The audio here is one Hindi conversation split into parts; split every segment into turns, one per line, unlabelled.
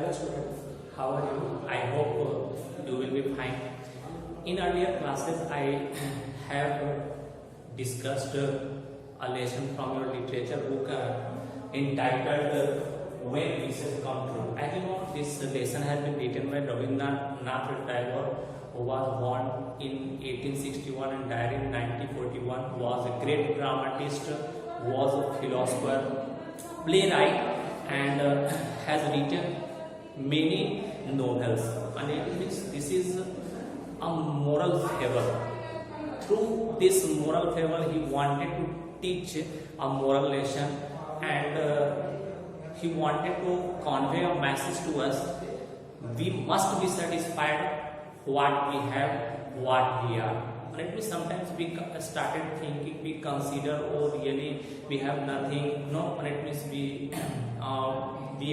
dear students, how are you? I hope you will be fine. In earlier classes, I have discussed a lesson from your literature book entitled When Wishes Come True. As you know, this lesson has been written by Rabindranath Tagore, who was born in 1861 and died in 1941, was a great dramatist, was a philosopher, playwright, and has written many novels. And it means this is a moral fable. Through this moral fable, he wanted to teach a moral lesson, and he wanted to convey a message to us. We must be satisfied what we have, what we are. And it means sometimes we started thinking, we consider, oh really we have nothing. No, and it means we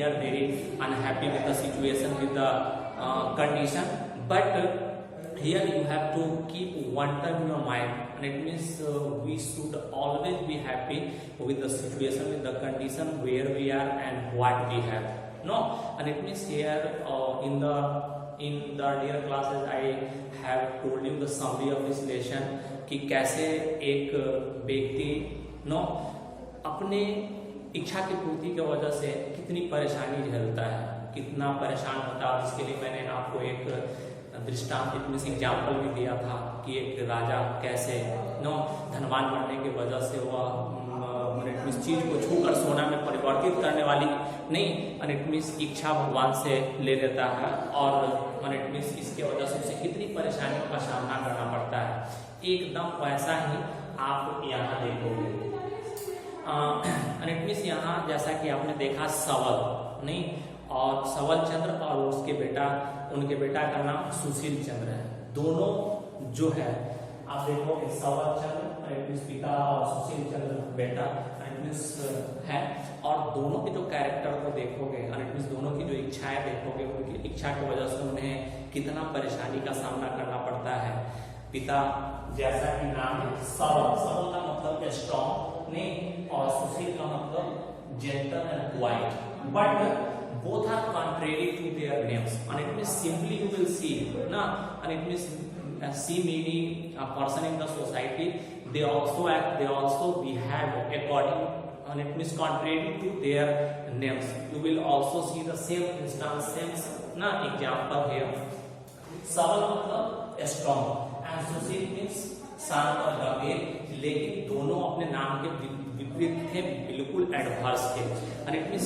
are very unhappy with the situation, with the condition. But here you have to keep one term in your mind, and it means we should always be happy with the situation, with the condition where we are and what we have. No, and it means here in the earlier classes I have told you the summary of this lesson कि कैसे एक व्यक्ति अपने इच्छा की पूर्ति की वजह से कितनी परेशानी झेलता है, कितना परेशान होता है। इसके लिए मैंने आपको एक दृष्टांत एग्जाम्पल भी दिया था कि एक राजा कैसे धनवान बनने की वजह से वह इस चीज को छूकर सोना में परिवर्तित करने वाली नहीं इच्छा भगवान से ले लेता है, और इसके वजह से उसे कितनी परेशानियों का सामना करना पड़ता है। एकदम वैसा ही आप यहाँ देखोगे। यहाँ जैसा कि आपने देखा सवल और सवल चंद्र और उनके बेटा का नाम सुशील चंद्र है। दोनों जो है आप देखोगे सवल चंद्र पिता और सुशील चंद्र बेटा है, और दोनों के जो कैरेक्टर को देखोगे, दोनों की जो इच्छाएं देखोगे, उनकी इच्छा की वजह से उन्हें कितना परेशानी का सामना करना पड़ता है। पिता जैसा कि नाम है सबल का मतलब स्ट्रॉन्ग नहीं, और सुशील का मतलब gentle and quite, but both are contrary to their names, and it means simply you will see and it means see many person in the society, they also act, they also behave according, and it means contrary to their names. You will also see the same instance, same example here. Sabal मतलब strong and Suशील means शांत और गंभीर, लेकिन दोनों अपने नाम के विपरीत थे, बिल्कुल एडवर्स थे।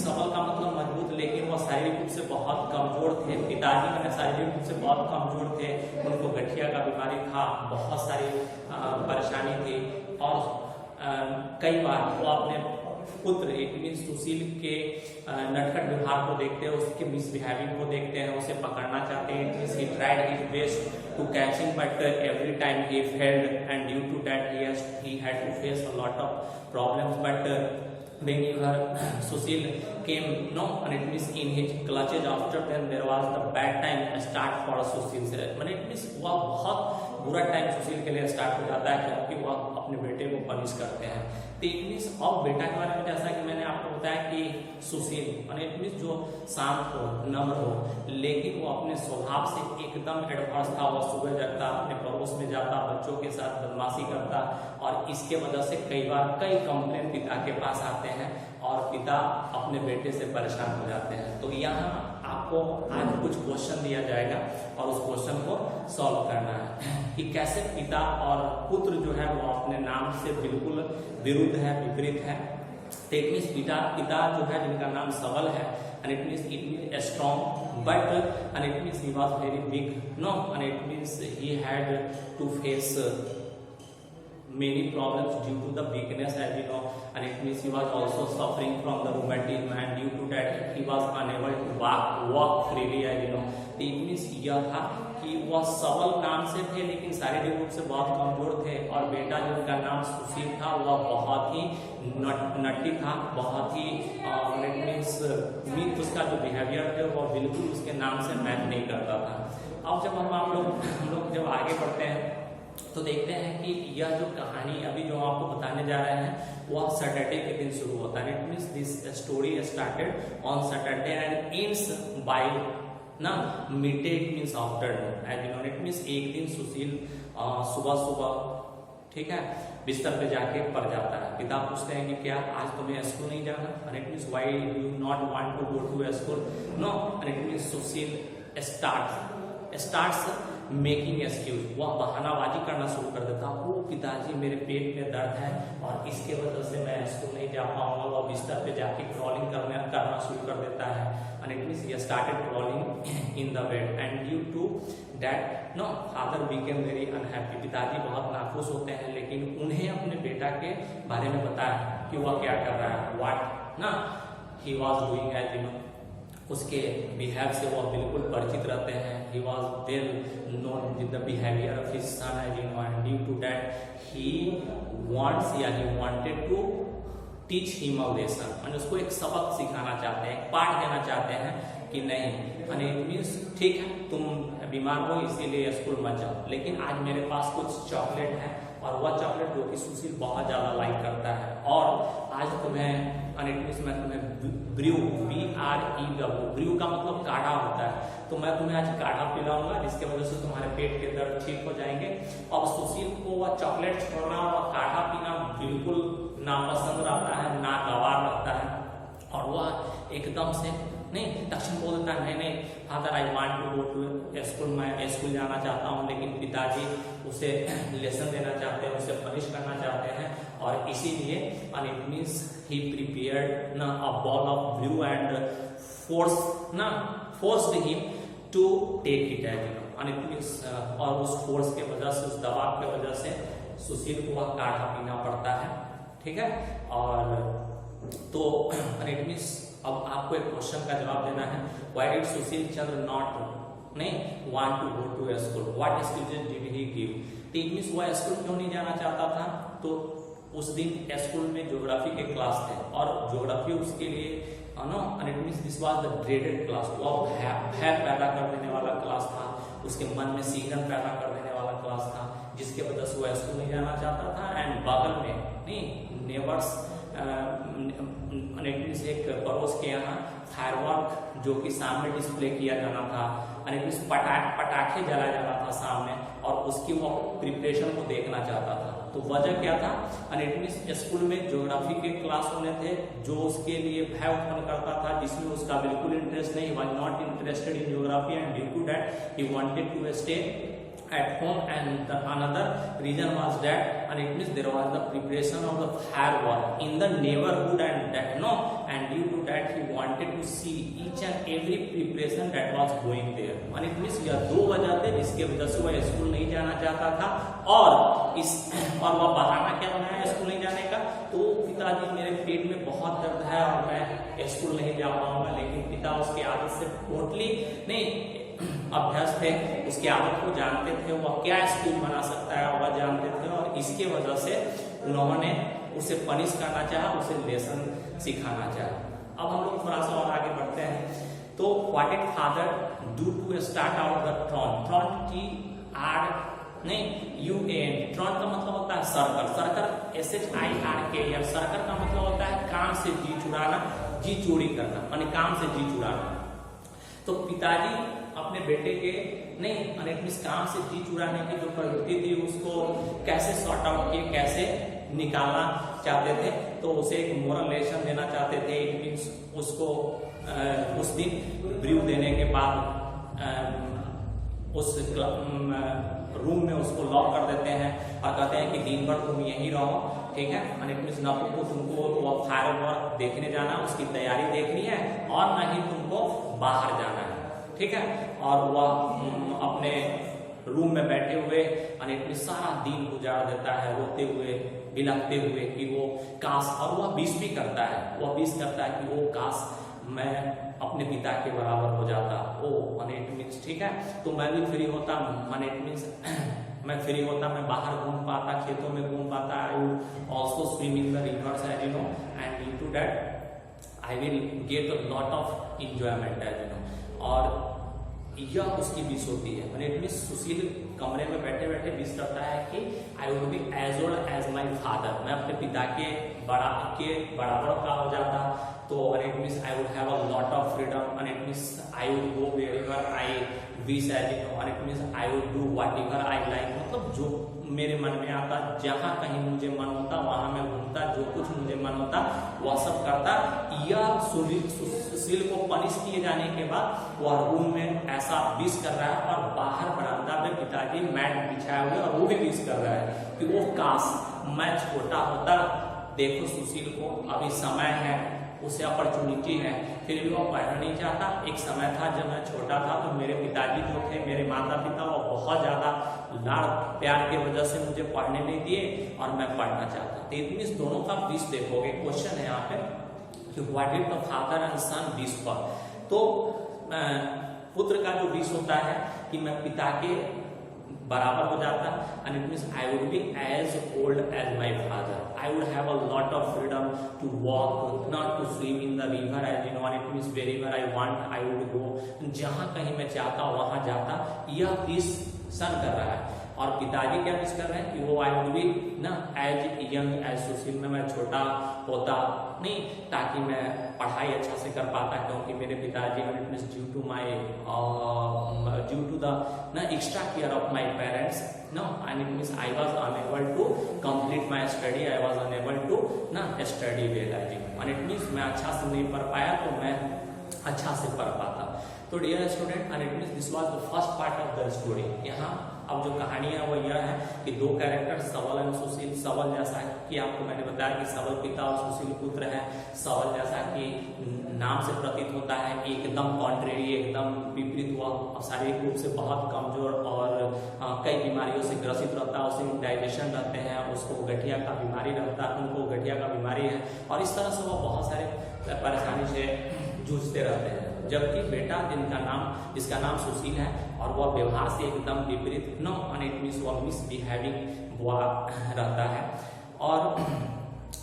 सबल का मतलब मजबूत, लेकिन वह शारीरिक रूप से बहुत कमजोर थे। पिताजी में शारीरिक रूप से बहुत कमजोर थे, उनको गठिया का बीमारी था, बहुत सारी परेशानी थी, और कई बार वो अपने पुत्र सुशील के नटखट व्यवहार को देखते हैं, उसके मिसबिहेविंग को देखते हैं, उसे पकड़ना चाहते हैं। He tried his best to catch him, but every time he failed, and due to that he had to face a lot of problems. But when Sushil came, and it means in his clutches, after then there was the bad time start for Sushil. it means वह बहुत बुरा टाइम सुशील के लिए स्टार्ट हो जाता है, क्योंकि वह अपने बेटे को पनिश करते हैं। तो इट मीन्स और बेटा के बारे में जैसा कि मैंने आपको बताया कि सुशील इट मीन्स जो शांत हो, नम्र हो, लेकिन वो अपने स्वभाव से एकदम एडवांस था। वह सुबह जगता, अपने पड़ोस में जाता, बच्चों के साथ बदमाशी करता, और इसके वजह से कई बार कई कंप्लेन पिता के पास आते हैं, और पिता अपने बेटे से परेशान हो जाते हैं। तो यहाँ आपको आज कुछ क्वेश्चन दिया जाएगा, और उस क्वेश्चन को सॉल्व करना है कि कैसे पिता और पुत्र जो है वो अपने नाम से बिल्कुल विरुद्ध है, विपरीत है। तो इट मीन्स पिता जो है जिनका नाम सबल है, and it means strong, but and it means he was very big, and it means he had to face many problems due to the weakness, as you know, and it means he was also suffering from the rheumatism, and due to that he was unable to walk freely, as you know. तो it means यह था कि वह सबल नाम से थे, लेकिन शारीरिक रूप से बहुत कमजोर थे, और बेटा जिनका नाम सुशील था वह बहुत ही नट्टी था, बहुत ही उसका जो बिहेवियर थे वह बिल्कुल उसके नाम से मैच नहीं करता था। अब जब हम लोग जब आगे बढ़ते हैं तो देखते हैं कि यह जो कहानी अभी जो आपको बताने जा रहे हैं वह सैटरडे के दिन शुरू होता है। It means this story started on Saturday and ends by ना midday means afternoon as you know. It means एक दिन सुशील सुबह सुबह ठीक है बिस्तर पे जाके पड़ जाता है। पिता पूछते हैं कि क्या आज तुम्हें स्कूल नहीं जाना? And it means why do you not want to go to school? No. And it means Sushil starts making excuse. वह बहानाबाजी करना शुरू कर देता। वो पिताजी मेरे पेट में दर्द है और इसके वजह से मैं स्कूल नहीं जा पाऊंगा। वह बिस्तर पे जाके क्रॉलिंग करना शुरू कर देता है। And it means he started crawling in the bed and due to that no father became very unhappy. पिताजी बहुत नाखुश होते हैं, लेकिन उन्हें अपने बेटा के बारे में बताया कि वह क्या कर रहा है, व्हाट ना he was doing as you know. उसके बिहेव से वह बिल्कुल परिचित रहते हैं। He was well known with the behaviour of his son as you know and due to that he wants या he wanted to teach him a lesson. और उसको एक सबक सिखाना चाहते हैं, एक पाठ देना चाहते हैं कि नहीं एंड इट मीन्स ठीक है तुम बीमार हो इसीलिए स्कूल मत जाओ, लेकिन आज मेरे पास कुछ चॉकलेट है और वह चॉकलेट जो कि सुशील बहुत ज्यादा लाइक करता है और आज तुम्हें मैं तुम्हें ब्रू ब्रू का मतलब काढ़ा होता है, तो मैं तुम्हें आज काढ़ा पिलाऊंगा जिसके वजह से तुम्हारे पेट के दर्द ठीक हो जाएंगे। और सुशील को वह चॉकलेट छोड़ना और काढ़ा पीना बिल्कुल नापसंद रहता है, नागवार लगता है और वह एकदम से नहीं तक्षण बोल देता है नहीं father I want to go to school, मैं स्कूल जाना चाहता हूँ। लेकिन पिताजी उसे लेसन देना चाहते हैं, उसे पनिश करना चाहते हैं और इसीलिए and it means he prepared ना a ball of blue and forced him to take it as you know. And it means और उस फोर्स के वजह से, उस दबाव के वजह से सुशील को वह काढ़ा पीना पड़ता है, ठीक है। और तो एंड इट मीन्स अब आपको एक क्वेश्चन का जवाब देना है, why did Sushil Chandra not नहीं want to go to school, what excuses did he give? It means वह स्कूल क्यों नहीं जाना चाहता था? तो उस दिन स्कूल में ज्योग्राफी के क्लास थे और ज्योग्राफी उसके लिए no and it means this was the dreaded class. वो भय पैदा कर देने वाला क्लास था, उसके मन में सीगन पैदा कर देने वाला क्लास था, जिसके वजह से वो स्कूल नहीं जाना चाहता था। एंड बगल में नहीं नेबर्स एक पड़ोस के यहाँ फायरवर्क जो कि सामने डिस्प्ले किया जाना था, पटाखे जलाया जाना था सामने और उसकी वो प्रिपरेशन को देखना चाहता था। तो वजह क्या था? स्कूल में ज्योग्राफी के क्लास होने थे जो उसके लिए भय उत्पन्न करता था, जिसमें उसका बिल्कुल इंटरेस्ट नहीं, was not interested in geography and due to that he wanted to stay at home and the another reason was that and it means there was the preparation of the firework in the neighborhood and that no and due to that he wanted to see each and every preparation that was going there and it means यह दो वजह थे जिसके वजह से वह स्कूल नहीं जाना चाहता था। और वह बहाना क्या बनाया स्कूल नहीं जाने का? तो पिताजी मेरे पेट में बहुत दर्द है और मैं स्कूल नहीं जा पाऊंगा। लेकिन पिता उसकी आदत से टोटली नहीं अभ्यस्त थे, उसकी आदत को जानते थे, वह क्या स्कूल बना सकता है वह जानते थे और इसके वजह से उन्होंने उसे पनिश करना चाहा, उसे लेसन सिखाना चाहा। अब हम लोग थोड़ा सा और आगे बढ़ते हैं। तो what did father do to start out the truant? Truant की आर नहीं UN, ट्रॉन का मतलब होता है सर्कर, सर्कर SHIRK, सर्कर का मतलब होता है काम से जी चुराना, जी चोरी करना, यानी काम से जी चुराना। तो पिताजी अपने बेटे के नहीं काम से जी चुराने की जो प्रवृत्ति थी उसको कैसे सॉर्ट आउट किए, कैसे निकालना चाहते थे? तो उसे एक मोरल लेसन देना चाहते थे। इट मीन्स उसको उस दिन ब्रू देने के बाद उस रूम में उसको लॉक कर देते हैं और कहते हैं कि दिन भर तुम यहीं रहो, ठीक है। न तो तुमको वो फायरवर्क देखने जाना, उसकी तैयारी देखनी है और न ही तुमको बाहर जाना है, ठीक है। और वह अपने रूम में बैठे हुए सारा दिन गुजार देता है रोते हुए बिलखते हुए कि वो काश, और वह विश भी करता है, वह विश करता है कि वो काश मैं अपने पिता के बराबर हो जाता। ठीक है, तो मैं भी फ्री होता, मैं फ्री होता, मैं बाहर घूम पाता, खेतों में घूम पाता। I would also swim in the rivers as you know and due to that I will get a lot of enjoyment as you know. और यह उसकी विश होती है। मैंने इट मीन सुशील कमरे में बैठे बैठे विश करता है कि I would be as old as my father, मैं अपने पिता के बराबर का हो जाता। तो it means I would have a lot of freedom and it means I would go wherever I wish as you know, it means I would do whatever I like, मतलब जो मेरे मन में आता, जहां कहीं मुझे मन होता वहां मैं घूमता, जो कुछ मुझे मन होता वह सब करता। यह सुशील को पनिश किए जाने के बाद वह रूम में ऐसा विश कर रहा है और बाहर बरामदा में पिताजी मैट बिछाए हुए और वो भी विश कर रहा है कि वो काश मैं छोटा होता। देखो सुशील को अभी समय है, उसे अपॉर्चुनिटी है, फिर भी वो पढ़ना नहीं चाहता। एक समय था जब मैं छोटा था तो मेरे पिताजी जो थे, मेरे माता पिता, वो बहुत ज्यादा लाड़ प्यार की वजह से मुझे पढ़ने नहीं दिए और मैं पढ़ना चाहता। तो इट मीन्स दोनों का विश देखोगे। क्वेश्चन है यहाँ पे कि what did the father and son wish for. तो पुत्र का जो विश होता है कि मैं पिता के बराबर हो जाता, and it means I would be as old as my father, I would have a lot of freedom to walk, not to swim in the river as you know, and it means wherever I want I would go, जहां कहीं मैं चाहता वहां जाता। यह विश सन कर रहा है और पिताजी क्या विश कर रहे हैं कि वो आई वुड बी ना एज यंग एज सुशील, में मैं छोटा होता नहीं ताकि मैं पढ़ाई अच्छा से कर पाता, क्योंकि मेरे पिताजी it means due to the ना extra care of my parents no, and it means I was unable to complete my study, I was unable to ना study well, and it means मैं अच्छा से नहीं पढ़ पाया तो मैं अच्छा से पढ़ पाता। तो dear student, and it means this was the first part of the story. यहाँ अब जो कहानी है वो यह है कि दो कैरेक्टर सबल एंड सुशील। सबल जैसा कि आपको मैंने बताया कि सबल पिता और सुशील पुत्र है। सबल जैसा कि नाम से प्रतीत होता है एकदम कॉन्ट्रेरी, एकदम विपरीत हुआ, शारीरिक रूप से बहुत कमजोर और कई बीमारियों से ग्रसित रहता है, उसे इंडाइजेशन रहते हैं, उसको गठिया का बीमारी रहता है, उनको गठिया का बीमारी है और इस तरह से वो बहुत सारे परेशानी से जूझते रहते हैं। जबकि बेटा जिसका नाम सुशील है और वह व्यवहार से एकदम विपरीत नो, एंड इट मीन्स वह मिसबिहेविंग वह रहता है। और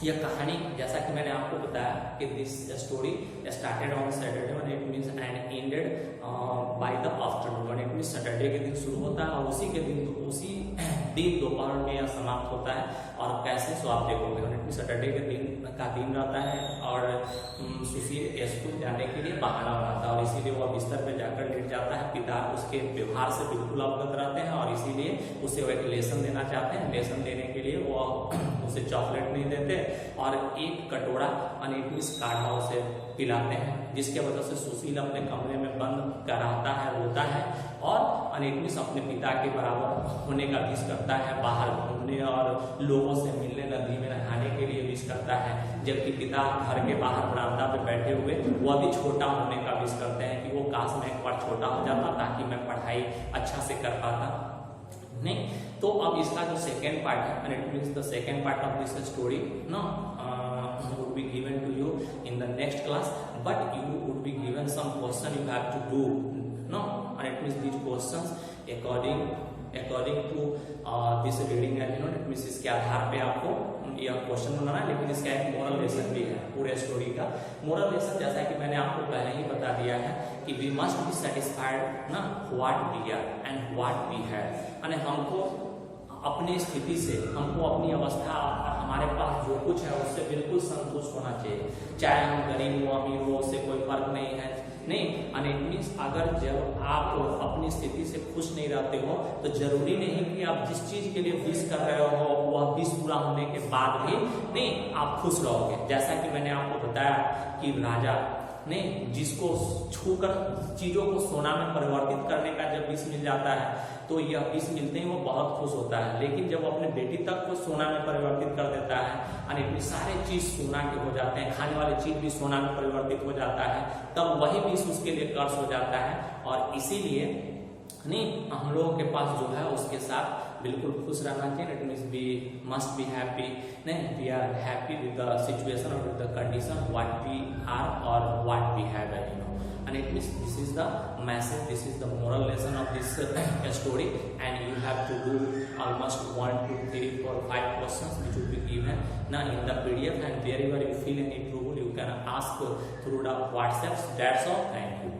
यह कहानी जैसा कि मैंने आपको बताया कि this story started on Saturday one, it means and ended by the afternoon, one it means Saturday के दिन शुरू होता है और उसी दिन दोपहर में यह समाप्त होता है। और कैसे सो आप देखोगे, इट मीन्स सैटरडे के दिन रहता है और सुशील स्कूल जाने के लिए बहाना बनाता है और इसीलिए वह बिस्तर पे जाकर लेट जाता है। पिता उसके व्यवहार से बिल्कुल अवगत रहते हैं और इसीलिए उसे वो एक लेसन देना चाहते हैं। लेसन देने के लिए वो उसे चॉकलेट नहीं देते और एक कटोरा अनिटमिस काढ़ा उसे पिलाते हैं, जिसके वजह से सुशील अपने कमरे में बंद कराता है, रोता है और अनिटमिस अपने पिता के बराबर होने का विश करता है, बाहर घूमने और लोगों से मिलने, नदी में नहाने के लिए विश करता है। जबकि पिता घर के बाहर बरामदा पे बैठे हुए वह भी छोटा होने का विश करते हैं कि वो काश मैं एक बार छोटा हो जाता ताकि मैं पढ़ाई अच्छा से कर पाता। नहीं तो अब इसका जो सेकेंड पार्ट है, and it means the second part of this story would be given to you in the next class, but you would be given some question you have to do, no, and it means these questions according to this reading, and you know it means इसके आधार पे आपको यह क्वेश्चन बनाना है। लेकिन इसका एक मोरल लेसन भी है पूरे स्टोरी का। मोरल लेसन जैसा कि मैंने आपको पहले ही बता दिया है कि वी मस्ट बी सेटिस्फाइड ना what we are and what we have, यानी हमको अपनी स्थिति से, हमको अपनी अवस्था, हमारे पास जो कुछ है उससे बिल्कुल संतुष्ट होना चाहिए। चाहे हम गरीब हो अमीर हो, उससे कोई फर्क नहीं है। नहीं, एंड इट मीन्स अगर जब आप अपनी स्थिति से खुश नहीं रहते हो तो जरूरी नहीं कि आप जिस चीज के लिए विश कर रहे हो वह विश पूरा होने के बाद भी नहीं आप खुश रहोगे। जैसा कि मैंने आपको बताया कि राजा ने जिसको छूकर चीजों को सोना में परिवर्तित करने का जब विश मिल जाता है तो यह विश मिलते ही वो बहुत खुश होता है। लेकिन जब वो अपने बेटी तक को सोना में परिवर्तित कर देता है, यानी सारे चीज सोना के हो जाते हैं, खाने वाले चीज भी सोना में परिवर्तित हो जाता है, तब वही विश उसके लिए कर्ज हो जाता है। और इसीलिए नहीं हम लोगों के पास जो है उसके साथ बिल्कुल खुश रहना चाहिए। It means we must be happy, नहीं we are happy with the situation और with the condition what we are और what we have, you know, and it means this is the message, this is the moral lesson of this story, and you have to do almost 1, 2, 3, 4, 5 questions which will be given now in the PDF, and wherever you feel any trouble you can ask through the WhatsApp. That's all. Thank you.